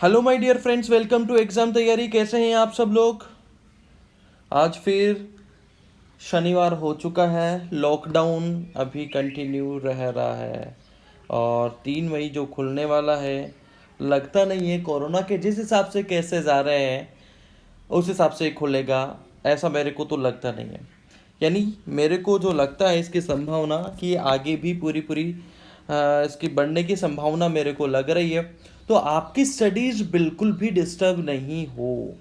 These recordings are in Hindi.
Hello my dear friends, welcome to exam तैयारी। कैसे हैं आप सब लोग। आज फिर शनिवार हो चुका है, लॉकडाउन अभी कंटिन्यू रह रहा है और 3 मई जो खुलने वाला है, लगता नहीं है कोरोना के जिस हिसाब से केसेस आ रहे हैं उस हिसाब से खुलेगा, ऐसा मेरे को तो लगता नहीं है। यानी मेरे को जो लगता है इसकी संभावना कि आगे भी पूरी पूरी इसकी बढ़ने की संभावना मेरे को लग रही है। तो आपकी स्टडीज़ बिल्कुल भी डिस्टर्ब नहीं हो,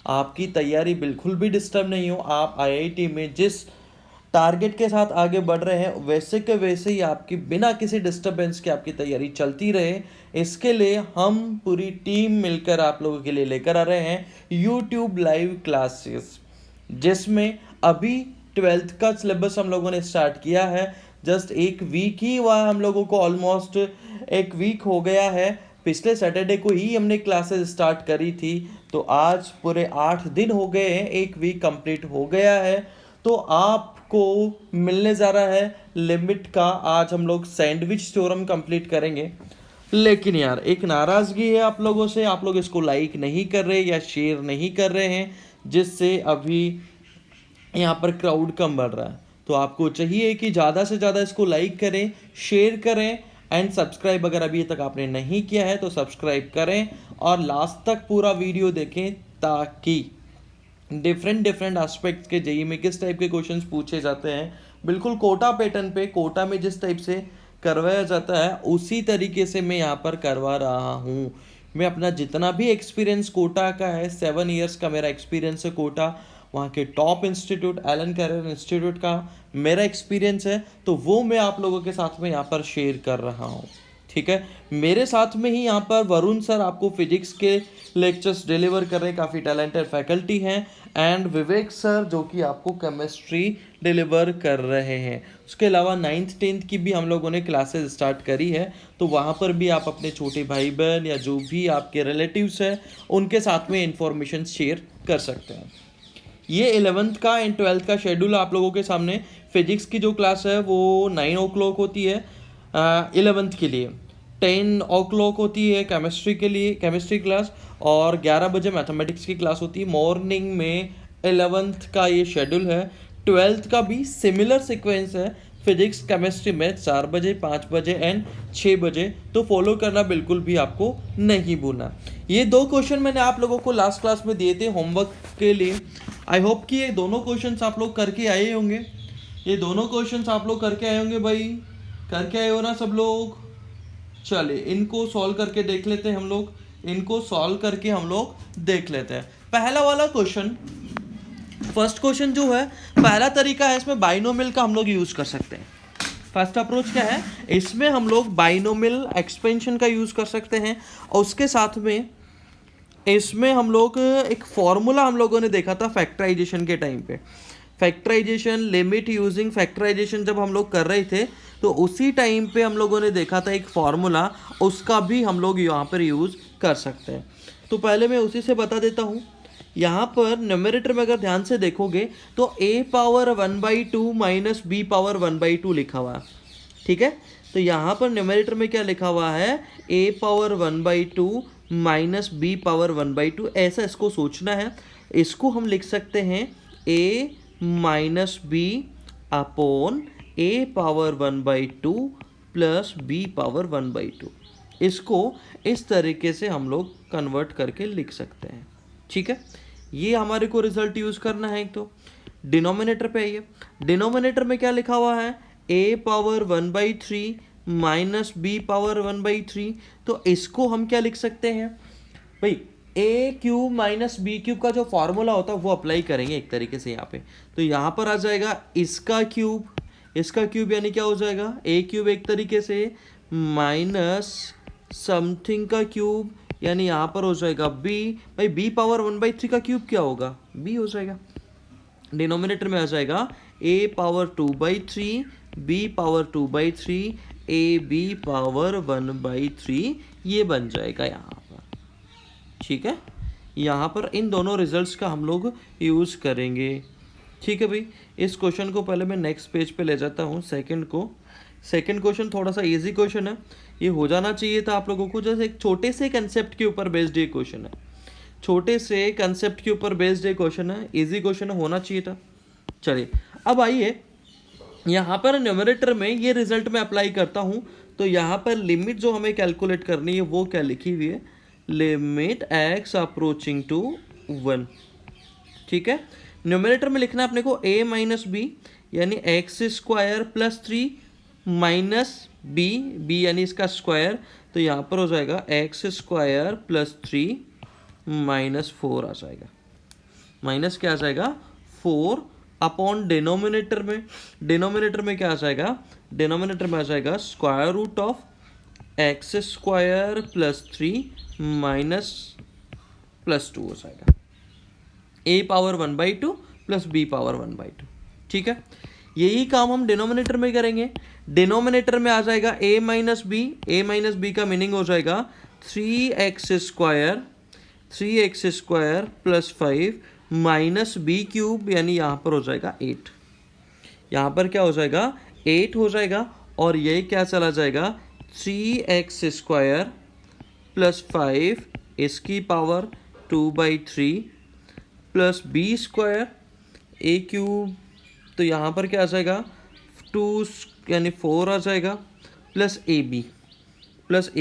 आपकी तैयारी बिल्कुल भी डिस्टर्ब नहीं हो। आप आईआईटी में जिस टारगेट के साथ आगे बढ़ रहे हैं वैसे के वैसे ही आपकी बिना किसी डिस्टरबेंस के आपकी तैयारी चलती रहे, इसके लिए हम पूरी टीम मिलकर आप लोगों के लिए लेकर आ रहे हैं यूट्यूब लाइव क्लासेस, जिसमें अभी 12th का सिलेबस हम लोगों ने स्टार्ट किया है। जस्ट एक वीक ही हुआ हम लोगों को, ऑलमोस्ट एक वीक हो गया है। पिछले सैटरडे को ही हमने क्लासेस स्टार्ट करी थी, तो आज पूरे 8 दिन हो गए हैं, एक वीक कंप्लीट हो गया है। तो आपको मिलने जा रहा है लिमिट का, आज हम लोग सैंडविच थ्योरम कंप्लीट करेंगे। लेकिन यार एक नाराज़गी है आप लोगों से, आप लोग इसको लाइक नहीं कर रहे या शेयर नहीं कर रहे हैं, जिससे अभी यहाँ पर क्राउड कम बढ़ रहा है। तो आपको चाहिए कि ज़्यादा से ज़्यादा इसको लाइक करें, शेयर करें एंड सब्सक्राइब अगर अभी तक आपने नहीं किया है तो सब्सक्राइब करें और लास्ट तक पूरा वीडियो देखें, ताकि डिफरेंट डिफरेंट एस्पेक्ट्स के जेईई में किस टाइप के क्वेश्चंस पूछे जाते हैं, बिल्कुल कोटा पैटर्न पे, कोटा में जिस टाइप से करवाया जाता है उसी तरीके से मैं यहाँ पर करवा रहा हूँ। मैं अपना जितना भी एक्सपीरियंस कोटा का है, 7 ईयर्स का मेरा एक्सपीरियंस है कोटा, वहाँ के top institute Allen career institute का मेरा एक्सपीरियंस है, तो वो मैं आप लोगों के साथ में यहाँ पर शेयर कर रहा हूँ। ठीक है, मेरे साथ में ही यहाँ पर वरुण सर आपको फिजिक्स के लेक्चर्स डिलीवर कर रहे हैं, काफ़ी टैलेंटेड फैकल्टी हैं, एंड विवेक सर जो कि आपको केमिस्ट्री डिलीवर कर रहे हैं। उसके अलावा 9th 10th की भी हम लोगों ने क्लासेस स्टार्ट करी है, तो वहाँ पर भी आप अपने छोटे भाई बहन या जो भी आपके रिलेटिव्स हैं उनके साथ में इंफॉर्मेशन शेयर कर सकते हैं। ये 11th का एंड 12th का शेड्यूल आप लोगों के सामने। फिजिक्स की जो क्लास है वो 9 o'clock होती है 11th के लिए, 10 o'clock होती है केमिस्ट्री के लिए, केमिस्ट्री क्लास, और 11 बजे मैथमेटिक्स की क्लास होती है मॉर्निंग में। 11th का ये शेड्यूल है। 12th का भी सिमिलर सीक्वेंस है, फिजिक्स केमिस्ट्री मैथ 4 बजे, 5 बजे एंड 6 बजे, तो फॉलो करना बिल्कुल भी आपको नहीं भूलना। ये 2 क्वेश्चन मैंने आप लोगों को लास्ट क्लास में दिए थे होमवर्क के लिए। आई होप कि ये दोनों क्वेश्चंस आप लोग करके आए होंगे, ये दोनों क्वेश्चंस आप लोग करके आए होंगे भाई, करके आए हो ना सब लोग। चलिए इनको सॉल्व करके देख लेते हैं हम लोग, इनको सॉल्व करके हम लोग देख लेते हैं। पहला वाला क्वेश्चन, फर्स्ट क्वेश्चन जो है, पहला तरीका है इसमें बाइनोमियल का हम लोग यूज़ कर सकते हैं। फर्स्ट अप्रोच क्या है, इसमें हम लोग बाइनोमियल एक्सपेंशन का यूज़ कर सकते हैं, और उसके साथ में इसमें हम लोग एक फॉर्मूला हम लोगों ने देखा था फैक्टराइजेशन के टाइम पे। फैक्टराइजेशन, लिमिट यूजिंग फैक्टराइजेशन जब हम लोग कर रहे थे तो उसी टाइम पे हम लोगों ने देखा था एक फॉर्मूला, उसका भी हम लोग यहाँ पर यूज़ कर सकते हैं। तो पहले मैं उसी से बता देता हूँ। यहाँ पर न्यूमरेटर में अगर ध्यान से देखोगे तो a power 1/2 minus b power 1/2 लिखा हुआ है। ठीक है, तो यहाँ पर न्यूमरेटर में क्या लिखा हुआ है, a power 1/2 minus b power 1/2, ऐसा इसको सोचना है। इसको हम लिख सकते हैं a minus b upon a power 1/2 plus b power 1/2। इसको इस तरीके से हम लोग कन्वर्ट करके लिख सकते हैं। ठीक है, ये हमारे को रिजल्ट यूज़ करना है। एक तो डिनोमिनेटर पे आइए, डिनोमिनेटर में क्या लिखा हुआ है, a power 1/3 minus b power 1/3, तो इसको हम क्या लिख सकते हैं भाई, a cube minus b cube का जो फॉर्मूला होता है वो अप्लाई करेंगे एक तरीके से यहाँ पे। तो यहाँ पर आ जाएगा इसका क्यूब, इसका क्यूब यानी क्या हो जाएगा, a क्यूब एक तरीके से माइनस समथिंग का क्यूब, यानी यहाँ पर हो जाएगा b। भाई b पावर 1/3 का क्यूब क्या होगा, b हो जाएगा। डिनोमिनेटर में आ जाएगा a power 2/3, b power 2/3, ab power 1/3, ये बन जाएगा यहाँ पर। ठीक है, यहाँ पर इन दोनों रिजल्ट्स का हम लोग यूज़ करेंगे। ठीक है भाई, इस क्वेश्चन को पहले मैं नेक्स्ट पेज पे ले जाता हूँ, सेकंड को। सेकंड क्वेश्चन थोड़ा सा इजी क्वेश्चन है, ये हो जाना चाहिए था आप लोगों को, जैसे एक छोटे से कंसेप्ट के ऊपर बेस्ड ये क्वेश्चन है, छोटे से कंसेप्ट के ऊपर बेस्ड ये क्वेश्चन है, इजी क्वेश्चन होना चाहिए था। चलिए अब आइए यहाँ पर न्यूमरेटर में ये रिजल्ट मैं अप्लाई करता हूँ, तो यहाँ पर लिमिट जो हमें कैलकुलेट करनी है वो क्या लिखी हुई है, लिमिट एक्स अप्रोचिंग टू 1। ठीक है, न्यूमरेटर में लिखना है अपने को a माइनस बी यानी x square plus 3 minus b, b यानी इसका स्क्वायर, तो यहाँ पर हो जाएगा एक्स स्क्वायर प्लस 3 माइनस 4 आ जाएगा, माइनस क्या आ जाएगा 4 अपॉन डिनोमिनेटर में क्या आ जाएगा, डिनोमिनेटर में आ जाएगा square root of x square plus 3 minus plus 2 हो जाएगा, a power 1/2 plus b power 1/2। ठीक है, यही काम हम डिनोमिनेटर में करेंगे। डिनोमिनेटर में आ जाएगा a माइनस बी का मीनिंग हो जाएगा 3x square plus 5 minus b cube, यानी यहाँ पर हो जाएगा 8, यहाँ पर क्या हो जाएगा 8 हो जाएगा, और ये क्या चला जाएगा 3x स्क्वायर प्लस 5 इसकी पावर 2/3 प्लस बी स्क्वायर ए क्यूब, तो यहाँ पर क्या आ जाएगा 2 यानी 4 आ जाएगा, प्लस ए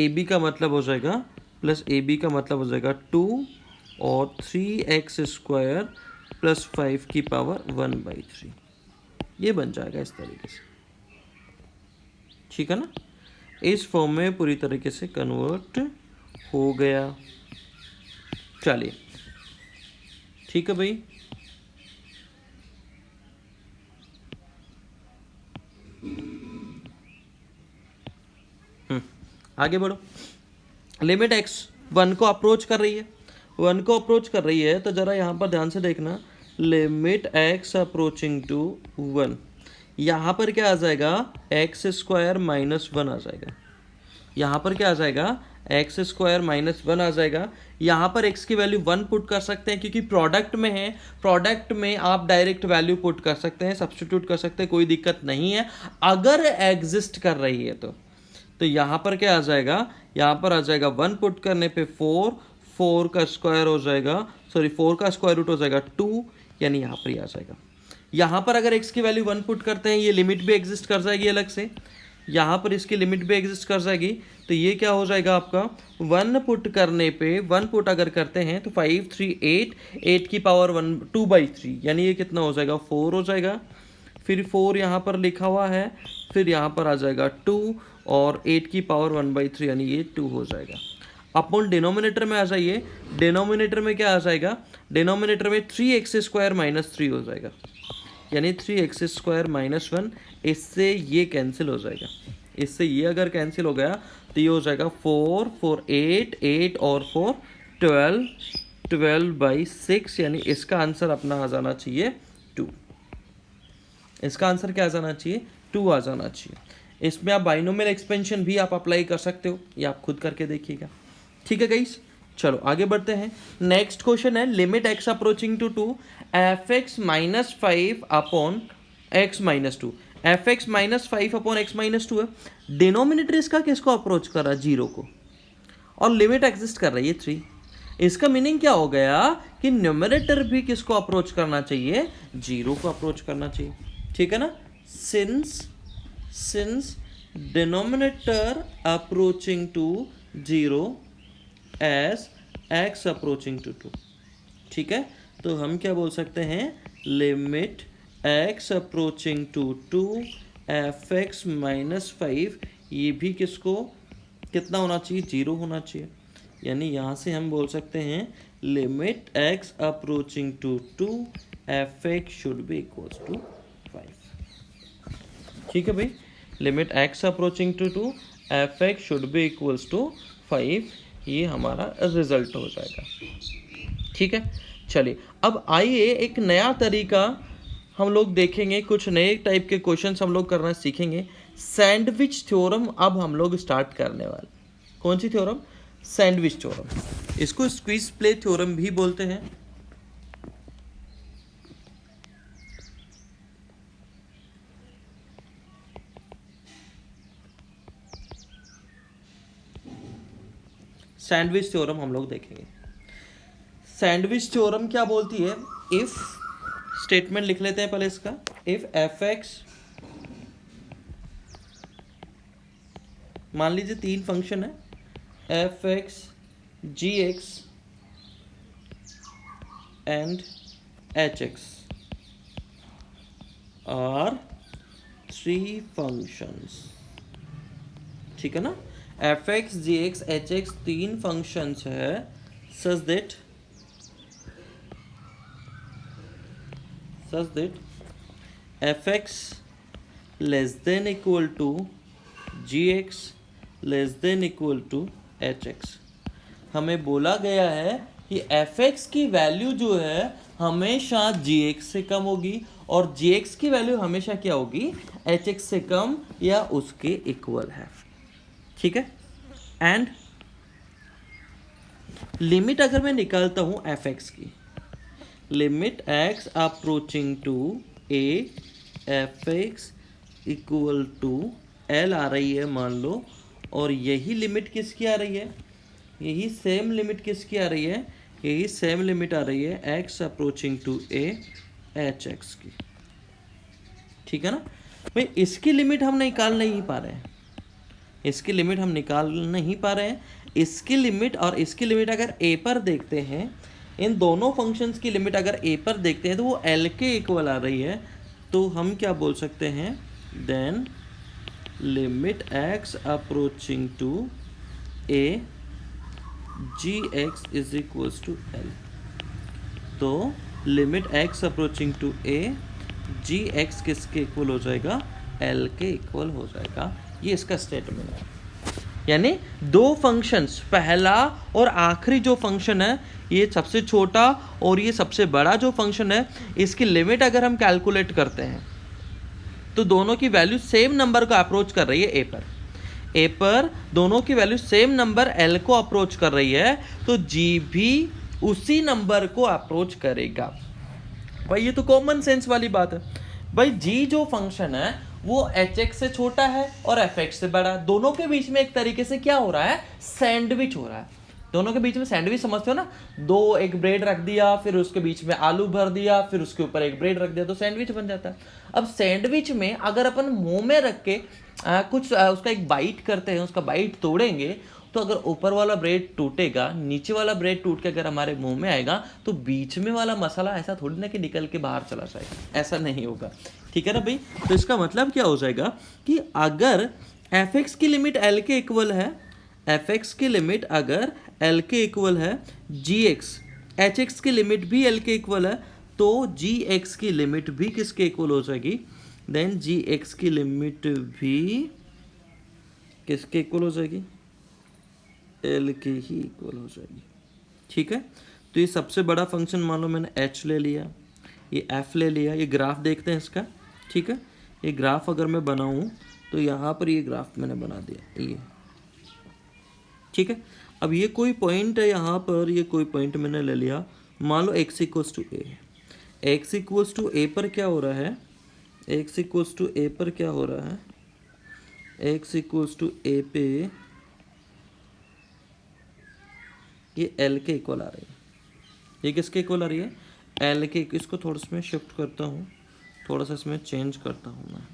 बी का मतलब हो जाएगा 2 और 3x स्क्वायर प्लस 5 की पावर 1/3, ये बन जाएगा इस तरीके से। ठीक है ना, इस फॉर्म में पूरी तरीके से कन्वर्ट हो गया। चलिए ठीक है भाई, आगे बढ़ो। लिमिट x 1 को अप्रोच कर रही है, तो जरा यहाँ पर ध्यान से देखना, लिमिट x अप्रोचिंग टू 1, यहाँ पर क्या आ जाएगा एक्स स्क्वायर माइनस 1 आ जाएगा, यहाँ पर क्या आ जाएगा एक्स स्क्वायर माइनस 1 आ जाएगा। यहाँ पर x की वैल्यू 1 पुट कर सकते हैं क्योंकि प्रोडक्ट में है, प्रोडक्ट में आप डायरेक्ट वैल्यू पुट कर सकते हैं, सब्स्टिट्यूट कर सकते हैं, कोई दिक्कत नहीं है अगर एग्जिस्ट कर रही है तो यहाँ पर क्या आ जाएगा, यहाँ पर आ जाएगा 1 पुट करने पे 4 का स्क्वायर हो जाएगा, 4 का स्क्वायर रूट हो जाएगा 2, यानी यहाँ पर ही आ जाएगा। यहाँ पर अगर x की वैल्यू 1 पुट करते हैं, ये लिमिट भी एग्जिस्ट कर जाएगी अलग से, यहाँ पर इसकी लिमिट भी एग्जिस्ट कर जाएगी, तो ये क्या हो जाएगा आपका 1 पुट करने पे 1 पुट अगर करते हैं तो 5 3 8 की पावर 2/3, यानी ये कितना हो जाएगा 4 हो जाएगा, फिर 4 यहाँ पर लिखा हुआ है, फिर यहाँ पर आ जाएगा 2 और 8 की पावर 1/3, यानी ये 2 हो जाएगा। अपॉन डिनोमिनेटर में आ जाइए, डिनोमिनेटर में क्या आ जाएगा, डिनोमिनेटर में 3x स्क्वायर माइनस 3 हो जाएगा, यानी 3x स्क्वायर माइनस 1, इससे ये कैंसिल हो जाएगा, इससे ये अगर कैंसिल हो गया तो ये हो जाएगा 4 8 और 4 12/6, यानी इसका आंसर अपना आ जाना चाहिए 2। इसका आंसर क्या आ जाना चाहिए 2 आ जाना चाहिए। इसमें आप बाइनोमियल एक्सपेंशन भी आप अप्लाई कर सकते हो, ये आप खुद करके देखिएगा। ठीक है गाइस, चलो आगे बढ़ते हैं। नेक्स्ट क्वेश्चन है limit x approaching to 2 fx minus 5 upon x minus 2, fx minus 5 upon x minus 2 है। डिनोमिनेटर इसका किसको अप्रोच कर रहा है 0 को, और लिमिट एग्जिस्ट कर रही है 3। इसका मीनिंग क्या हो गया कि न्यूमरेटर भी किसको अप्रोच करना चाहिए 0 को अप्रोच करना चाहिए। ठीक है ना, since denominator approaching to 0 as x approaching to 2। ठीक है, तो हम क्या बोल सकते हैं limit x approaching to 2 fx minus 5, ये भी किसको कितना होना चाहिए 0 होना चाहिए, यानी यहाँ से हम बोल सकते हैं limit x approaching to 2 fx should be equals to 5। ठीक है भाई, limit x approaching to 2 fx should be equals to 5, ये हमारा रिजल्ट हो जाएगा। ठीक है, चलिए अब आइए एक नया तरीका हम लोग देखेंगे, कुछ नए टाइप के क्वेश्चंस हम लोग करना सीखेंगे। सैंडविच थ्योरम अब हम लोग स्टार्ट करने वाले। कौन सी थ्योरम, सैंडविच थ्योरम, इसको स्क्वीज प्ले थ्योरम भी बोलते हैं। सैंडविच थ्योरम हम लोग देखेंगे। सैंडविच थ्योरम क्या बोलती है, इफ स्टेटमेंट लिख लेते हैं पहले इसका, इफ एफ एक्स, मान लीजिए तीन फंक्शन है, f x, g x and h x are three functions, ठीक है ना। F x, g x, h x तीन फंक्शंस है, such that f x less than equal to g x less than equal to h x. हमें बोला गया है कि एफ एक्स की वैल्यू जो है हमेशा जी एक्स से कम होगी और जी एक्स की वैल्यू हमेशा क्या होगी, एच एक्स से कम या उसके इक्वल है, ठीक है। एंड लिमिट अगर मैं निकालता हूं एफ एक्स की, limit x approaching to a f x equal to l आ रही है मान लो, और यही लिमिट किसकी आ रही है, यही सेम लिमिट किसकी आ रही है, यही सेम लिमिट आ रही है x approaching to a h x की, ठीक है ना भाई। इसकी लिमिट हम निकाल नहीं पा रहे हैं, इसकी लिमिट हम निकाल नहीं पा रहे हैं। इसकी लिमिट और इसकी लिमिट अगर ए पर देखते हैं, इन दोनों फंक्शंस की लिमिट अगर ए पर देखते हैं तो वो एल के इक्वल आ रही है, तो हम क्या बोल सकते हैं, then limit x approaching to a g x is equals to l. तो limit x approaching to a g x किसके इक्वल हो जाएगा, एल के इक्वल हो जाएगा। ये इसका स्टेटमेंट है, यानी दो फंक्शंस, पहला और आखिरी जो फंक्शन है, ये सबसे छोटा और ये सबसे बड़ा जो फंक्शन है, इसकी लिमिट अगर हम कैलकुलेट करते हैं तो दोनों की वैल्यू सेम नंबर को अप्रोच कर रही है ए पर दोनों की वैल्यू सेम नंबर एल को अप्रोच कर रही है, तो जी भी उसी नंबर को अप्रोच करेगा। भाई ये तो कॉमन सेंस वाली बात है। भाई जी जो फंक्शन है वो एच एक्स से छोटा है और एफ एक्स से बड़ा, दोनों के बीच में एक तरीके से क्या हो रहा है, सैंडविच हो रहा है। दोनों के बीच में सैंडविच समझते हो ना, दो एक ब्रेड रख दिया, फिर उसके बीच में आलू भर दिया, फिर उसके ऊपर एक ब्रेड रख दिया, तो सैंडविच बन जाता है। अब सैंडविच में अगर अपन मुंह में रख के उसका एक बाइट करते हैं, उसका बाइट तोड़ेंगे, तो अगर ऊपर वाला ब्रेड टूटेगा, नीचे वाला ब्रेड टूट के अगर हमारे मुंह में आएगा, तो बीच में वाला मसाला ऐसा थोड़ी ना कि निकल के बाहर चला जाएगा, ऐसा नहीं होगा, ठीक है ना भाई। तो इसका मतलब क्या हो जाएगा कि अगर एफ एक्स की लिमिट एल के इक्वल है, एफ एक्स की लिमिट अगर एल के इक्वल है, जी एक्स एच एक्स की लिमिट भी एल के इक्वल है, तो जी एक्स की लिमिट भी किसके इक्वल हो जाएगी, देन जी एक्स की लिमिट भी किसके इक्वल हो जाएगी, एल के ही इक्वल हो जाएगी, ठीक है। तो ये सबसे बड़ा फंक्शन मान लो मैंने एच ले लिया, ये एफ ले लिया, ये ग्राफ देखते हैं इसका, ठीक है। ये ग्राफ अगर मैं बनाऊं तो यहाँ पर ये ग्राफ मैंने बना दिया, ये ठीक है। अब ये कोई पॉइंट है यहाँ पर, ये कोई पॉइंट मैंने ले लिया, मान लो x equals to a, x equals to a पर क्या हो रहा है, एक्स इक्वल्स टू ए पर क्या हो रहा है, एक्स इक्वल्स टू ए पे ये एल के इक्वल आ रही है, ये किसके इक्वल आ रही है, एल के। इसको थोड़ा सा मैं शिफ्ट करता हूँ, थोड़ा सा इसमें चेंज करता हूँ मैं,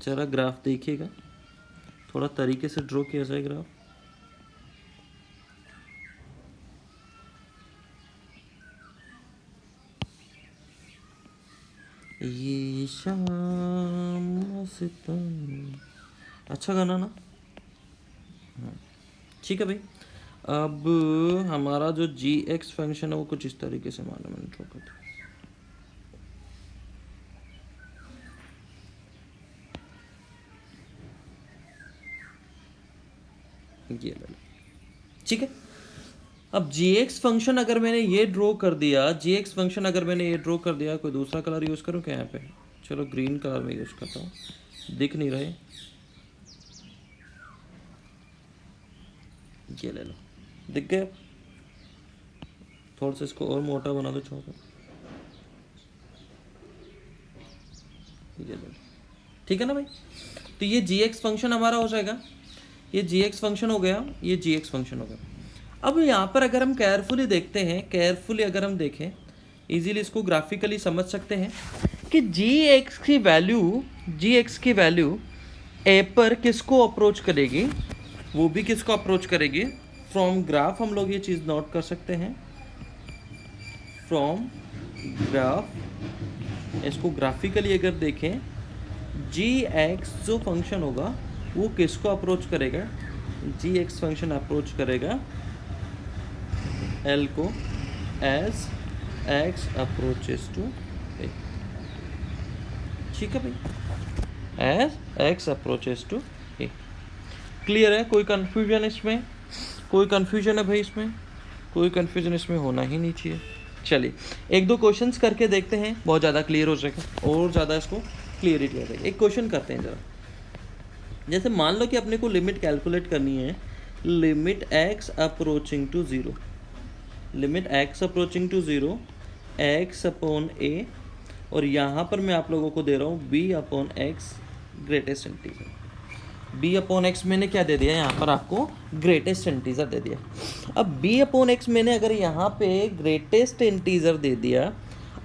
जरा ग्राफ देखिएगा, थोड़ा तरीके से ड्रॉ किया जाए ग्राफ। ये शाम सितम, अच्छा गाना ना, ठीक है भाई। अब हमारा जो जी एक्स फंक्शन है वो कुछ इस तरीके से मान लो मैंने ड्रॉ कर दिया, ये ले लो, ठीक है। अब जी एक्स फंक्शन अगर मैंने ये ड्रॉ कर दिया, जी एक्स फंक्शन अगर मैंने ये ड्रॉ कर दिया, कोई दूसरा कलर यूज़ करूँ क्या यहाँ पे, चलो ग्रीन कलर में यूज़ करता हूँ, दिख नहीं रहे, ये ले लो, दिख गया। थोड़ा सा इसको और मोटा बना दो, छोटा, ठीक है ना भाई। तो ये जी एक्स फंक्शन हमारा हो जाएगा, ये जी एक्स फंक्शन हो गया, ये जी एक्स फंक्शन हो गया। अब यहाँ पर अगर हम केयरफुली देखते हैं, केयरफुली अगर हम देखें, इजीली इसको ग्राफिकली समझ सकते हैं कि जी एक्स की वैल्यू ए पर किसको अप्रोच करेगी, वो भी किसको अप्रोच करेगी। फ्रॉम ग्राफ हम लोग ये चीज़ नोट कर सकते हैं, फ्रॉम ग्राफ, इसको ग्राफिकली अगर देखें, जी एक्स जो फंक्शन होगा वो किसको अप्रोच करेगा, जी एक्स फंक्शन अप्रोच करेगा एल को as x approaches to a. ठीक है भाई, as x approaches to a. Clear है? कोई कन्फ्यूजन इसमें? कोई कन्फ्यूजन है भाई इसमें? कोई कन्फ्यूजन इसमें होना ही नहीं चाहिए। चलिए एक दो क्वेश्चंस करके देखते हैं, बहुत ज़्यादा क्लियर हो जाएगा और ज़्यादा इसको क्लियरिटी आ जाएगी। एक क्वेश्चन करते हैं ज़रा। जैसे मान लो कि अपने को लिमिट कैलकुलेट करनी है, limit x approaching to zero, limit x approaching to zero x upon a, और यहाँ पर मैं आप लोगों को दे रहा हूँ b upon x greatest integer. B upon x मैंने क्या दे दिया यहाँ पर आपको, ग्रेटेस्ट इंटीजर दे दिया। अब बी अपॉन एक्स मैंने अगर यहाँ पे ग्रेटेस्ट इंटीजर दे दिया,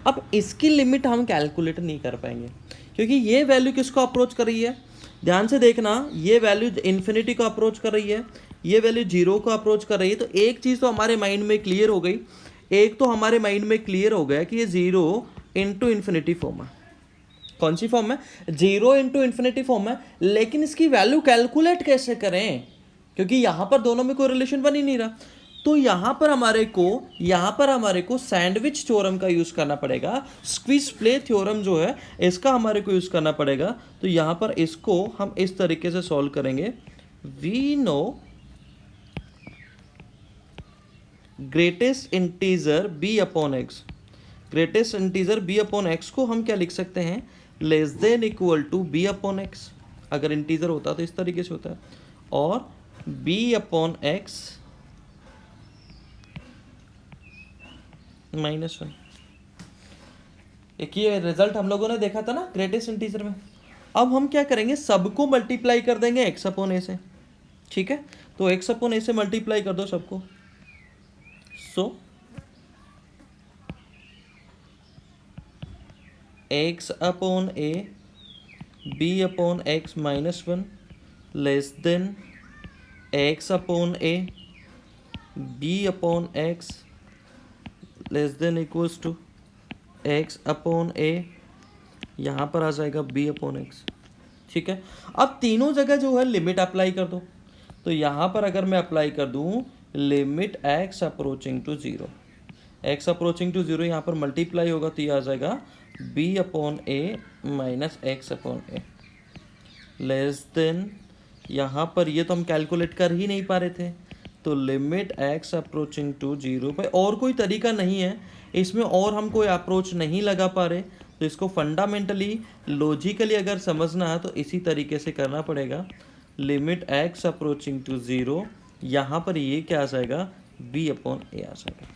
अब इसकी लिमिट हम कैलकुलेट नहीं कर पाएंगे, क्योंकि ये वैल्यू किसको अप्रोच कर रही है, ध्यान से देखना, ये वैल्यू इन्फिनिटी को अप्रोच कर रही है, ये वैल्यू जीरो को अप्रोच कर रही है। तो एक चीज़ तो हमारे माइंड में क्लियर हो गई, एक तो हमारे माइंड में क्लियर हो गया कि ये जीरो इंटू इन्फिनिटी फॉर्म है। कौन सी फॉर्म है? जीरो इंटू इन्फिनिटी फॉर्म है। लेकिन इसकी वैल्यू कैलकुलेट कैसे करें, क्योंकि यहाँ पर दोनों में कोई रिलेशन बन ही नहीं रहा। तो यहाँ पर हमारे को सैंडविच थ्योरम का यूज़ करना पड़ेगा, स्क्विज प्ले थ्योरम जो है इसका हमारे को यूज़ करना पड़ेगा। तो यहाँ पर इसको हम इस तरीके से सॉल्व करेंगे। We know greatest integer b upon x, greatest integer b upon x को हम क्या लिख सकते हैं, less than equal to b upon x. अगर इंटीजर होता तो इस तरीके से होता है, और बी अपॉन एक्स -1। एक ये रिजल्ट हम लोगों ने देखा था ना ग्रेटेस्ट इंटीजर में। अब हम क्या करेंगे, सबको मल्टीप्लाई कर देंगे एक्स अपॉन ए से। ठीक है, तो एक्स अपॉन ए से मल्टीप्लाई कर दो सबको। So x upon a b upon x -1 less than x upon a b upon x less than equals to x upon a, यहाँ पर आ जाएगा बी अपॉन एक्स। ठीक है, अब तीनों जगह जो है लिमिट अप्लाई कर दो। तो यहाँ पर अगर मैं अप्लाई कर दूँ limit x approaching to zero, x approaching to zero, यहाँ पर मल्टीप्लाई होगा तो ये आ जाएगा b upon a minus x upon a less than, यहाँ पर ये तो हम कैलकुलेट कर ही नहीं पा रहे थे, तो limit x approaching to zero पे और कोई तरीका नहीं है इसमें, और हम कोई अप्रोच नहीं लगा पा रहे, तो इसको फंडामेंटली लॉजिकली अगर समझना है तो इसी तरीके से करना पड़ेगा। Limit x approaching to zero, यहाँ पर ये क्या आ जाएगा, बी अपॉन ए आ जाएगा।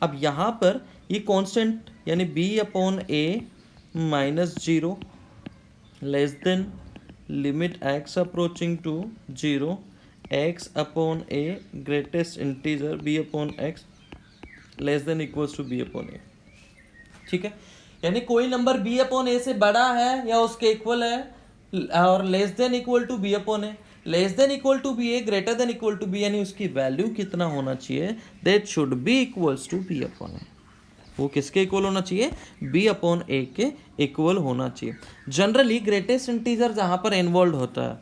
अब यहाँ पर ये कांस्टेंट यानी b upon a -0 less than limit x approaching to zero x upon a greatest integer b upon x less than equals to b upon a. ठीक है, यानी कोई नंबर बी अपॉन ए से बड़ा है या उसके इक्वल है, और less than equal to b upon a, less than equal to b a, greater than equal to b, यानी उसकी वैल्यू कितना होना चाहिए, that should be equals to b upon a. वो किसके इक्वल होना चाहिए, बी अपॉन ए के इक्वल होना चाहिए। जनरली ग्रेटेस्ट इंटीजर जहाँ पर इन्वॉल्व होता है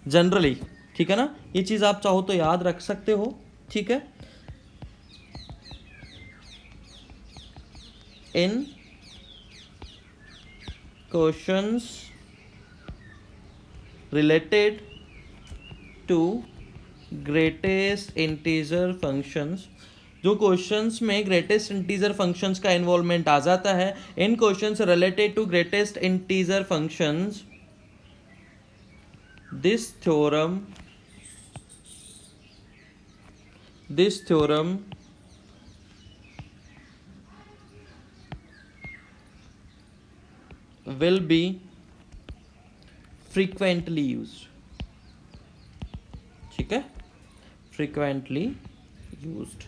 जनरली, ठीक है ना, ये चीज़ आप चाहो तो याद रख सकते हो। ठीक है, in questions related to greatest integer functions, जो क्वेश्चंस में ग्रेटेस्ट इंटीजर फंक्शंस का इन्वॉल्वमेंट आ जाता है, in questions related to greatest integer functions, this theorem will be frequently used, ठीक है, फ्रीक्वेंटली यूज्ड।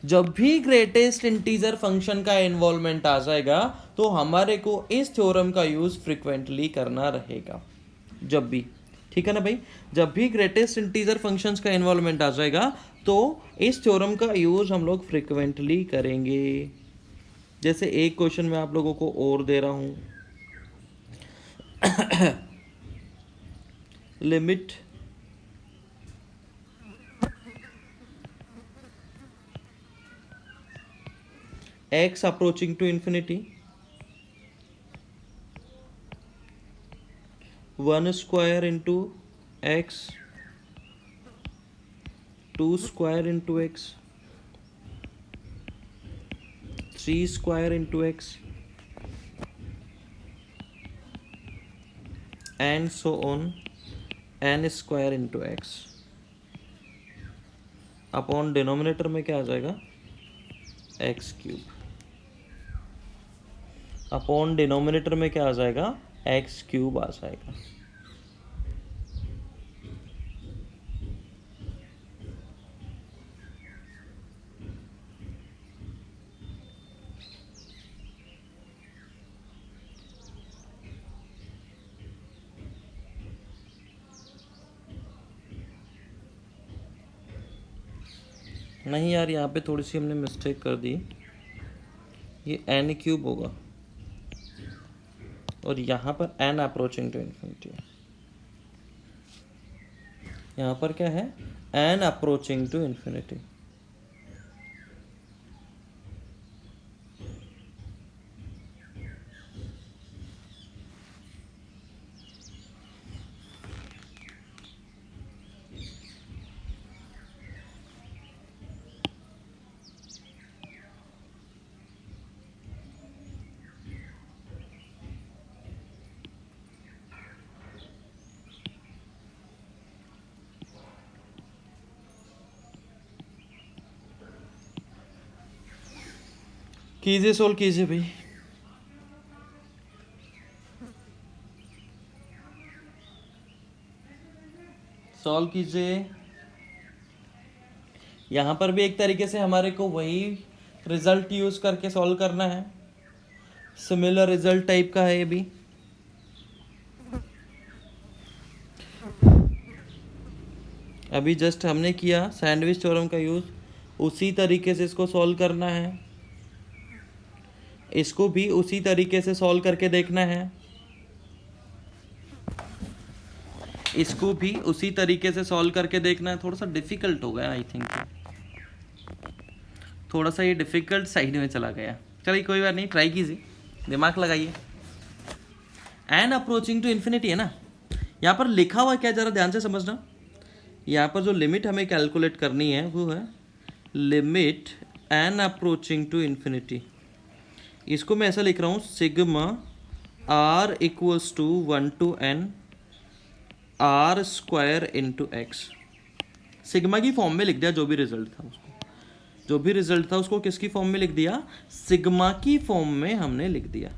जब भी ग्रेटेस्ट इंटीजर फंक्शन का इन्वॉल्वमेंट आ जाएगा तो हमारे को इस थ्योरम का यूज फ्रीक्वेंटली करना रहेगा, जब भी, ठीक है ना भाई। जब भी ग्रेटेस्ट इंटीजर फंक्शंस का इन्वॉल्वमेंट आ जाएगा तो इस थ्योरम का यूज हम लोग फ्रीक्वेंटली करेंगे। जैसे एक क्वेश्चन मैं आप लोगों को और दे रहा हूं, limit x approaching to infinity 1 square into x 2 square into x 3 square into x and so on n square into x upon denominator में क्या आ जाएगा, एक्स क्यूब, अपॉन डिनोमिनेटर में क्या आ जाएगा, एक्स क्यूब आ जाएगा। नहीं यार, यहाँ पे थोड़ी सी हमने मिस्टेक कर दी, ये एन क्यूब होगा और यहाँ पर एन अप्रोचिंग टू इन्फिनिटी, यहाँ पर क्या है, एन अप्रोचिंग टू इन्फिनिटी। कीजिए, सोल्व कीजिए भाई। सॉल्व कीजिए। यहाँ पर भी एक तरीके से हमारे को वही रिजल्ट यूज करके सॉल्व करना है, सिमिलर रिजल्ट टाइप का है ये भी। अभी जस्ट हमने किया सैंडविच थ्योरम का यूज, उसी तरीके से इसको सॉल्व करना है, इसको भी उसी तरीके से सॉल्व करके देखना है, इसको भी उसी तरीके से सॉल्व करके देखना है। थोड़ा सा डिफिकल्ट हो गया आई थिंक, थोड़ा सा ये डिफिकल्ट साइड में चला गया। चलिए कोई बात नहीं, ट्राई कीजिए, दिमाग लगाइए। एन अप्रोचिंग टू इन्फिनिटी है ना, यहाँ पर लिखा हुआ क्या, जरा ध्यान से समझना। यहाँ पर जो लिमिट हमें कैलकुलेट करनी है वो है limit n approaching to infinity. इसको मैं ऐसा लिख रहा हूँ, sigma r equals to 1 to n r square into x. Sigma की फॉर्म में लिख दिया, जो भी रिजल्ट था उसको, जो भी रिजल्ट था उसको किसकी फॉर्म में लिख दिया, सिग्मा की फॉर्म में हमने लिख दिया।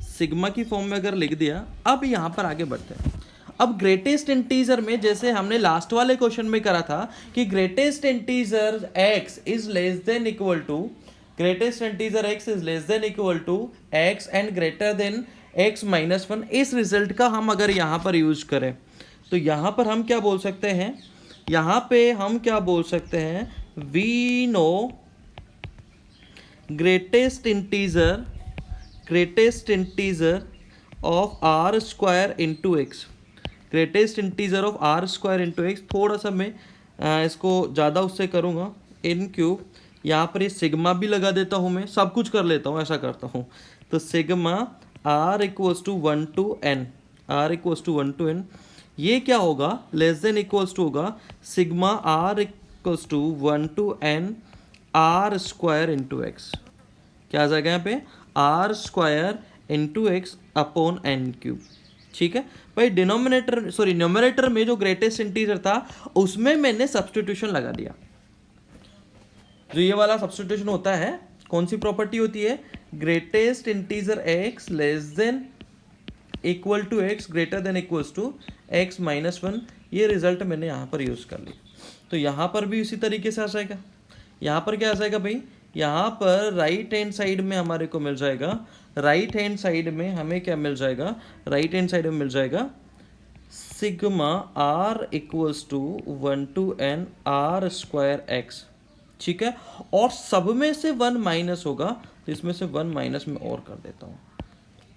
सिग्मा की फॉर्म में अगर लिख दिया, अब यहाँ पर आगे बढ़ते हैं। अब ग्रेटेस्ट इंटीजर में जैसे हमने लास्ट वाले क्वेश्चन में करा था कि greatest integer x is less than equal to, greatest integer x is less than equal to x and greater than x minus 1। इस रिजल्ट का हम अगर यहाँ पर यूज करें तो यहाँ पर हम क्या बोल सकते हैं, यहाँ पे हम क्या बोल सकते हैं, we know greatest integer of r square into x, greatest integer of r square into x. थोड़ा सा मैं इसको ज़्यादा उससे करूँगा, इन क्यूब, यहाँ पर ये सिग्मा भी लगा देता हूँ, मैं सब कुछ कर लेता हूँ, ऐसा करता हूँ। तो sigma r equals to 1 to n, r equals to 1 to n, ये क्या होगा, लेस देन इक्वल्स टू होगा sigma r equals to 1 to n r square into x. क्या आ जाएगा यहाँ पे, r square into x upon n cube. ठीक है भाई, डिनोमिनेटर सॉरी न्यूमरेटर में जो ग्रेटेस्ट इंटीजर था उसमें मैंने सब्स्टिट्यूशन लगा दिया। जो ये वाला सब्स्टिट्यूशन होता है, कौन सी प्रॉपर्टी होती है, greatest integer x less than equal to x greater than equals to x minus one, ये रिजल्ट मैंने यहाँ पर यूज़ कर लिया। तो यहाँ पर भी इसी तरीके से आ जाएगा। यहाँ पर क्या आ जाएगा भाई, यहाँ पर राइट हैंड साइड में हमारे को मिल जाएगा, राइट हैंड साइड में हमें क्या मिल जाएगा, राइट हैंड साइड में मिल जाएगा sigma r equals to 1 to n r square x. ठीक है, और सब में से 1 माइनस होगा, तो इसमें से 1 माइनस में और कर देता हूँ,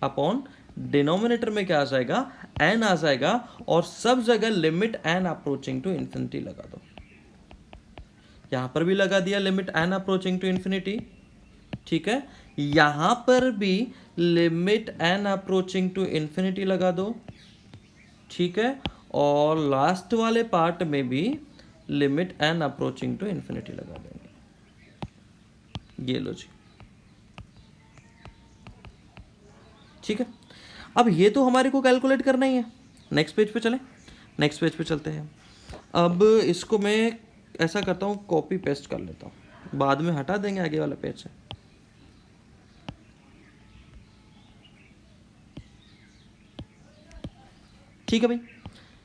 अपॉन डिनोमिनेटर में क्या आ जाएगा, n आ जाएगा, और सब जगह limit n approaching to infinity लगा दो। यहां पर भी लगा दिया limit n approaching to infinity. ठीक है, यहां पर भी limit n approaching to infinity लगा दो। ठीक है, और लास्ट वाले पार्ट में भी limit n approaching to infinity लगा देंगे। ये लो जी। ठीक है, अब ये तो हमारे को कैलकुलेट करना ही है। नेक्स्ट पेज पे चलें, नेक्स्ट पेज पे चलते हैं। अब इसको मैं ऐसा करता हूँ, कॉपी पेस्ट कर लेता हूँ, बाद में हटा देंगे आगे वाला पेज से। ठीक है भाई,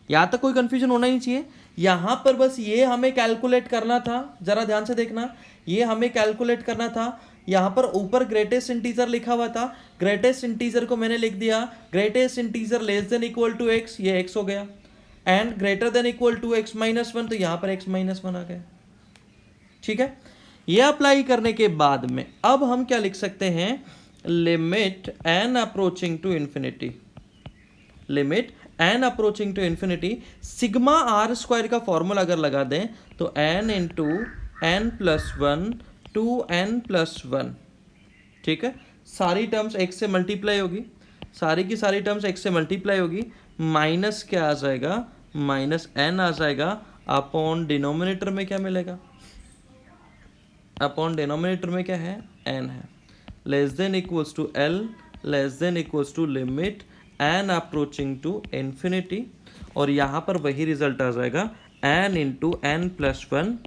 यहाँ तक कोई कंफ्यूजन होना ही नहीं चाहिए। यहाँ पर बस ये हमें कैलकुलेट करना था, जरा ध्यान से देखना, ये हमें कैलकुलेट करना था। यहाँ पर ऊपर ग्रेटेस्ट इंटीजर लिखा हुआ था, ग्रेटेस्ट इंटीजर को मैंने लिख दिया greatest integer less than equal to x, ये एक्स हो गया, and greater than equal to x minus one, तो यहाँ पर एक्स माइनस वन आ गया। ठीक है, ये अप्लाई करने के बाद में अब हम क्या लिख सकते हैं, limit n approaching to infinity, limit n approaching to infinity sigma r square का फॉर्मूला अगर लगा दें तो n into n plus one two n plus one. ठीक है, सारी टर्म्स एक्स से मल्टीप्लाई होगी, सारी की सारी टर्म्स एक्स से मल्टीप्लाई होगी, माइनस क्या आ जाएगा, माइनस एन आ जाएगा, अपॉन डिनोमिनेटर में क्या मिलेगा, अपॉन डिनोमिनेटर में क्या है, एन है, less than equals to l, less than equals to limit n approaching to infinity, और यहाँ पर वही रिजल्ट आ जाएगा, n into n plus one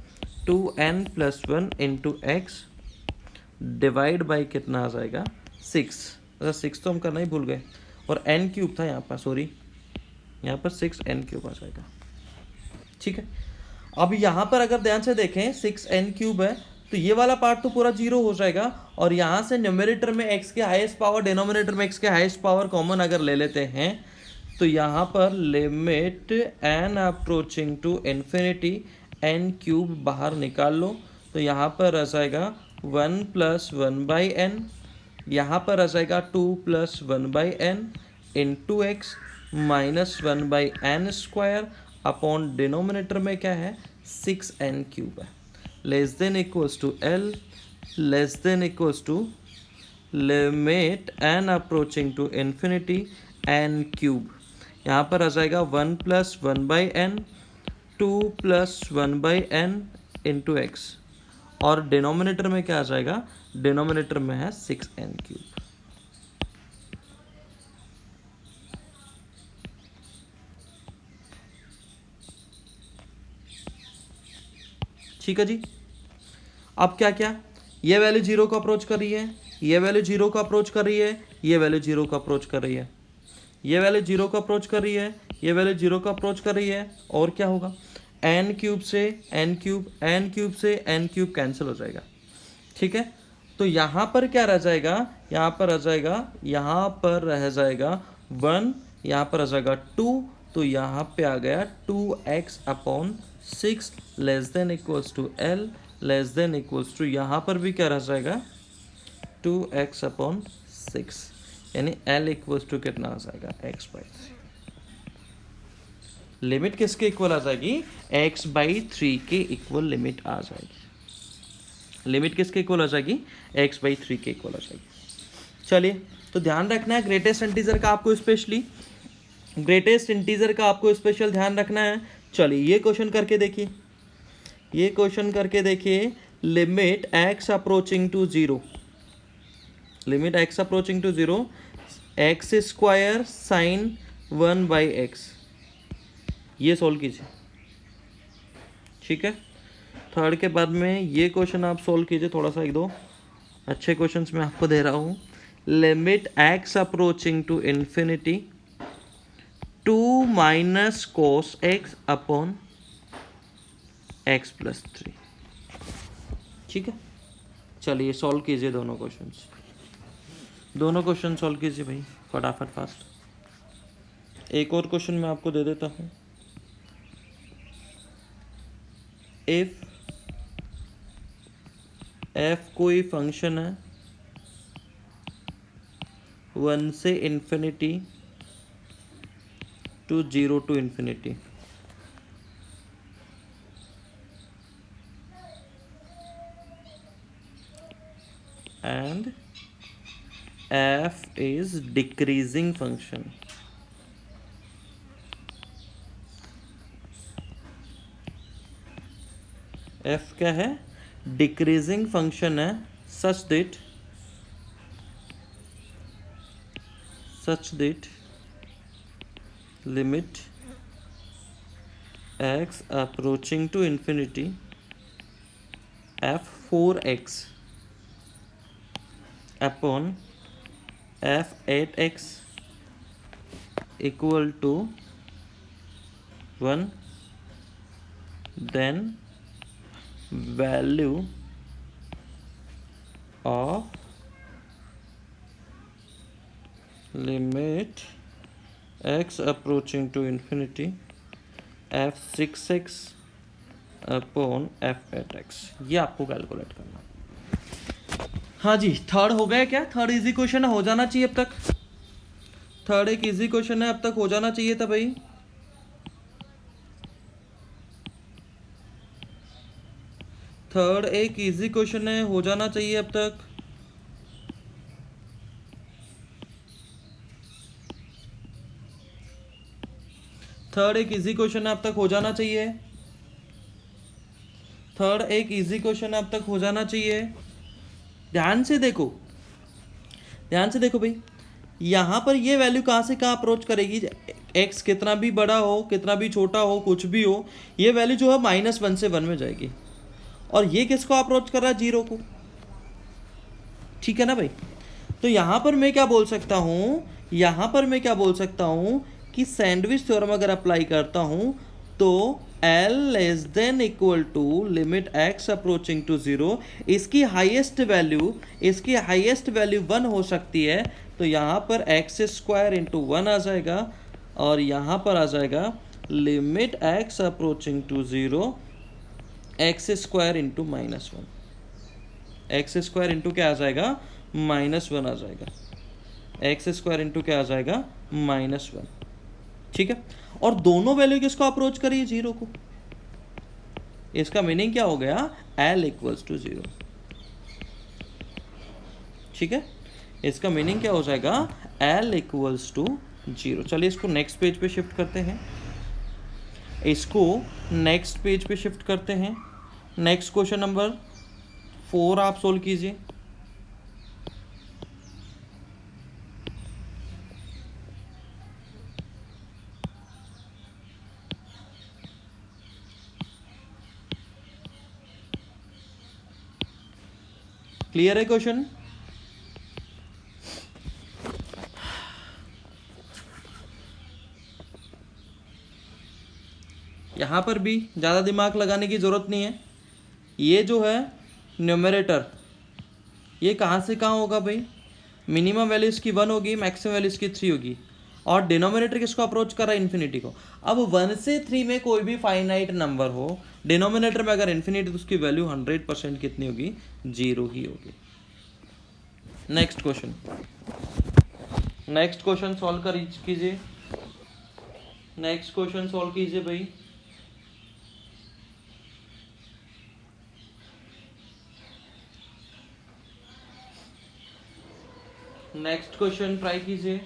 two n plus one into x divide by कितना आ जाएगा, 6। अच्छा 6 तो हम करना ही भूल गए, और एन क्यूब था यहाँ पर, सॉरी यहाँ पर 6n क्यूब आ जाएगा। ठीक है, अब यहाँ पर अगर ध्यान से देखें 6n क्यूब है, तो ये वाला पार्ट तो पूरा जीरो हो जाएगा, और यहाँ से न्यूमरेटर में x के हाईएस्ट पावर, डिनोमिनेटर में x के हाईएस्ट पावर कॉमन अगर ले लेते हैं, तो यहाँ पर limit n approaching to infinity n cube बाहर निकाल लो, तो यहाँ पर आ जाएगा 1 प्लस 1 बाई एन, यहाँ पर आ जाएगा 2 plus 1 by n into x minus 1 by n square, upon denominator में क्या है, 6n क्यूब है, less than equals to l, less than equals to limit n approaching to infinity n cube, यहाँ पर आ जाएगा 1 plus 1 by n, 2 plus 1 by n into x, और डिनोमिनेटर में क्या आ जाएगा, डिनोमिनेटर में है 6n क्यूब। ठीक है जी, अब क्या क्या, ये वैल्यू जीरो को अप्रोच कर रही है, ये वैल्यू जीरो को अप्रोच कर रही है, ये वैल्यू जीरो को अप्रोच कर रही है, ये वैल्यू जीरो को अप्रोच कर रही है, ये वैल्यू जीरो को अप्रोच कर रही है, और क्या होगा, एन क्यूब से एन क्यूब, एन क्यूब से एन क्यूब कैंसिल हो जाएगा। ठीक है, तो यहाँ पर क्या रह जाएगा, यहाँ पर आ जाएगा, यहाँ पर रह जाएगा 1, यहाँ पर आ जाएगा 2, तो यहाँ पे आ गया 2x upon 6 less than equals to l, less than equals to, यहाँ पर भी क्या रह जाएगा 2x अपॉन 6, यानी l इक्वल्स टू कितना आ जाएगा, x बाई 3। लिमिट किसके इक्वल आ जाएगी, x बाई 3 के इक्वल लिमिट आ जाएगी, लिमिट किसके इक्वल आ जाएगी, x बाई 3 के इक्वल आ जाएगी। चलिए, तो ध्यान रखना है ग्रेटेस्ट इंटीजर का, आपको स्पेशली ग्रेटेस्ट इंटीजर का आपको स्पेशल ध्यान रखना है। चलिए ये क्वेश्चन करके देखिए, ये क्वेश्चन करके देखिए, limit x approaching to 0, limit x approaching to 0, x square sine 1 by x, ये सोल्व कीजिए। ठीक है, थर्ड के बाद में ये क्वेश्चन आप सोल्व कीजिए, थोड़ा सा एक दो अच्छे क्वेश्चंस मैं आपको दे रहा हूँ। Limit x approaching to infinity, two minus cos x upon x plus 3। ठीक है, चलिए सॉल्व कीजिए दोनों क्वेश्चन सॉल्व कीजिए भाई फटाफट फास्ट। एक और क्वेश्चन मैं आपको दे देता हूँ। इफ एफ कोई फंक्शन है 1 से infinity to 0 to infinity, and f is decreasing function, f क्या है, डिक्रीजिंग फंक्शन है, such that limit x approaching to infinity f4x upon f8x equal to 1, then value of limit x approaching to infinity f6x upon f8x, ये आपको कैलकुलेट करना। हाँ जी, थर्ड हो गया क्या? थर्ड इजी क्वेश्चन हो जाना चाहिए अब तक। थर्ड एक इजी क्वेश्चन है, अब तक हो जाना चाहिए था भाई। थर्ड एक इजी क्वेश्चन है, हो जाना चाहिए अब तक। थर्ड एक इजी क्वेश्चन है, अब तक हो जाना चाहिए। थर्ड एक इजी क्वेश्चन है, अब तक हो जाना चाहिए। ध्यान से देखो भाई, यहाँ पर ये वैल्यू कहाँ से कहाँ अप्रोच करेगी। x कितना भी बड़ा हो, कितना भी छोटा हो, कुछ भी हो, ये वैल्यू जो है -1 से 1 में जाएगी। और ये किसको अप्रोच कर रहा है? 0 को। ठीक है ना भाई? तो यहाँ पर मैं क्या बोल सकता हूँ, कि सैंडविच थ्योरम अगर अप्लाई करता हूँ तो L less than equal to limit x approaching to 0, इसकी हाईएस्ट वैल्यू 1 हो सकती है। तो यहाँ पर x² इंटू 1 आ जाएगा, और यहाँ पर आ जाएगा limit x approaching to 0 x² into -1, x² into क्या आ जाएगा? -1 आ जाएगा। x² इंटू क्या आ जाएगा? -1। ठीक है, और दोनों वैल्यू किसको अप्रोच करिए? 0 को। इसका मीनिंग क्या हो गया? L equals to 0। ठीक है, इसका मीनिंग क्या हो जाएगा? L equals to 0। चलिए इसको नेक्स्ट पेज पे शिफ्ट करते हैं। नेक्स्ट क्वेश्चन नंबर 4 आप सोल्व कीजिए। क्लियर है क्वेश्चन? यहाँ पर भी ज़्यादा दिमाग लगाने की ज़रूरत नहीं है। ये जो है न्यूमरेटर, ये कहाँ से कहाँ होगा भाई? मिनिमम वैल्यू इसकी 1 होगी, मैक्सिमम वैल्यू इसकी 3 होगी, और डिनोमिनेटर किसको अप्रोच कर रहा है? इन्फिनिटी को। अब 1 से 3 में कोई भी फाइनाइट नंबर हो, डिनोमिनेटर में अगर इन्फिनिटी, तो उसकी वैल्यू 100% कितनी होगी? 0 ही होगी। नेक्स्ट क्वेश्चन सॉल्व कीजिए। नेक्स्ट क्वेश्चन सॉल्व कीजिए भाई। नेक्स्ट क्वेश्चन ट्राई कीजिए।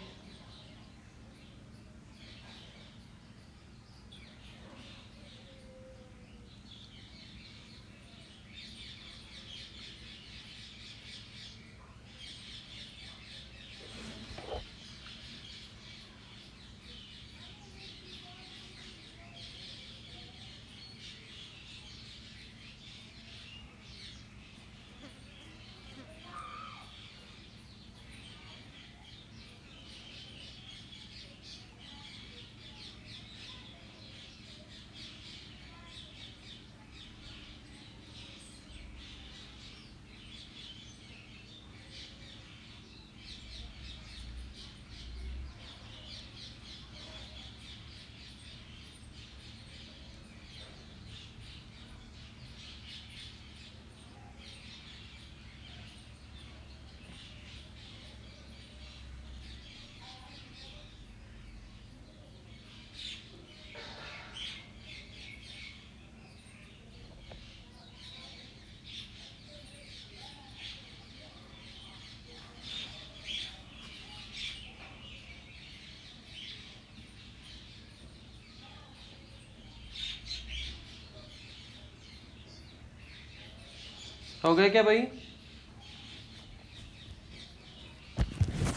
हो गया क्या भाई?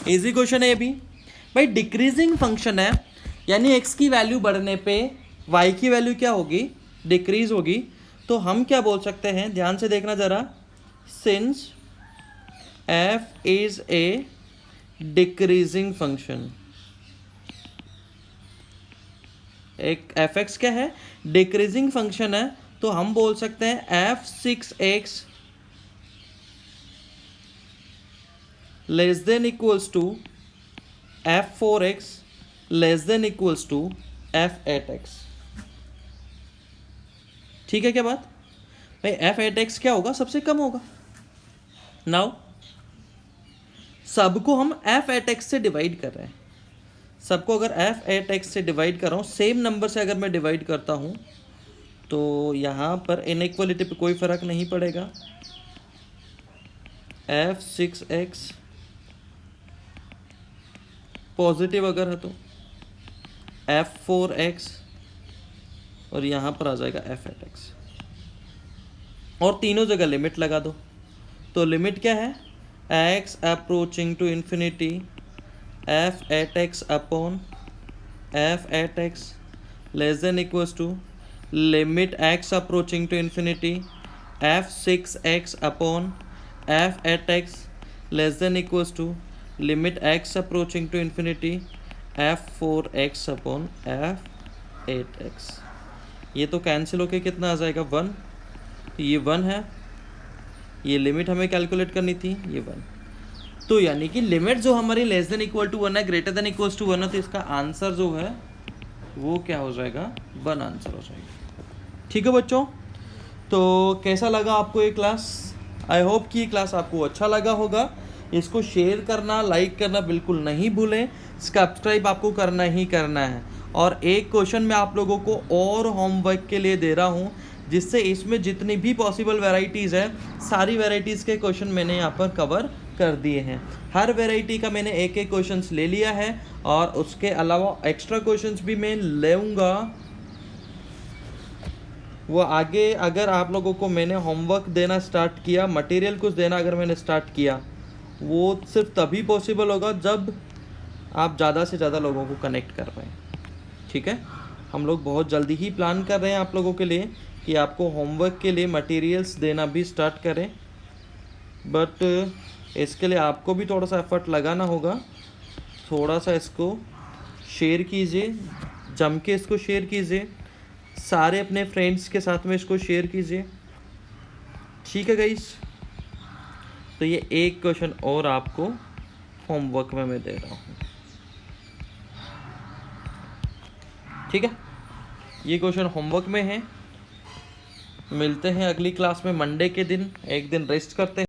इजी क्वेश्चन है ये भी भाई। डिक्रीजिंग फंक्शन है, यानी x की वैल्यू बढ़ने पे y की वैल्यू क्या होगी? डिक्रीज होगी। तो हम क्या बोल सकते हैं, ध्यान से देखना जरा, since f is a decreasing function, एक f(x) क्या है? डिक्रीजिंग फंक्शन है, तो हम बोल सकते हैं f(6x) less than equals to f(4x) less than equals to f(8x)। ठीक है क्या बात भाई? f(8x) क्या होगा? सबसे कम होगा। नाउ सबको हम f(8x) से डिवाइड कर रहे हैं। सबको अगर f(8x) से डिवाइड कर रहा हूँ, सेम नंबर से अगर मैं डिवाइड करता हूँ, तो यहाँ पर इनइक्वलिटी पे कोई फर्क नहीं पड़ेगा। f(6x) पॉजिटिव अगर है तो f(4x) और यहाँ पर आ जाएगा f(8x), और तीनों जगह लिमिट लगा दो। तो लिमिट क्या है? x approaching to infinity f(8x) upon f(8x) less than equals to limit x approaching to infinity f(6x) upon f(8x) less than equals to limit x approaching to infinity f(4x) upon f(8x). ये तो कैंसिल होके कितना आ जाएगा? 1। ये 1 है, ये लिमिट हमें कैलकुलेट करनी थी, ये 1। तो यानी कि लिमिट जो हमारी लेस देन इक्वल टू 1 है, ग्रेटर देन इक्वल्स टू 1 है, तो इसका आंसर जो है वो क्या हो जाएगा? 1 आंसर हो जाएगा। ठीक है बच्चों, तो कैसा लगा आपको ये क्लास? आई होप कि ये क्लास आपको अच्छा लगा होगा। इसको शेयर करना, लाइक करना बिल्कुल नहीं भूलें। सब्सक्राइब आपको करना ही करना है। और एक क्वेश्चन मैं आप लोगों को और होमवर्क के लिए दे रहा हूँ, जिससे इसमें जितनी भी पॉसिबल वैरायटीज़ है, सारी वैरायटीज़ के क्वेश्चन मैंने यहाँ पर कवर कर दिए हैं। हर वैरायटी का मैंने एक एक क्वेश्चंस ले लिया है, और उसके अलावा एक्स्ट्रा क्वेश्चंस भी मैं लूँगा। वो आगे अगर आप लोगों को मैंने होमवर्क देना स्टार्ट किया, मटेरियल कुछ देना अगर मैंने स्टार्ट किया, वो सिर्फ तभी पॉसिबल होगा जब आप ज़्यादा से ज़्यादा लोगों को कनेक्ट कर पाएँ। ठीक है, हम लोग बहुत जल्दी ही प्लान कर रहे हैं आप लोगों के लिए कि आपको होमवर्क के लिए मटेरियल्स देना भी स्टार्ट करें, बट इसके लिए आपको भी थोड़ा सा एफर्ट लगाना होगा। थोड़ा सा इसको शेयर कीजिए, जम के इसको शेयर कीजिए, सारे अपने फ्रेंड्स के साथ में इसको शेयर कीजिए। ठीक है गाइस, तो ये एक क्वेश्चन और आपको होमवर्क में मैं दे रहा हूँ। ठीक है, ये क्वेश्चन होमवर्क में है। मिलते हैं अगली क्लास में मंडे के दिन, एक दिन रेस्ट करते हैं।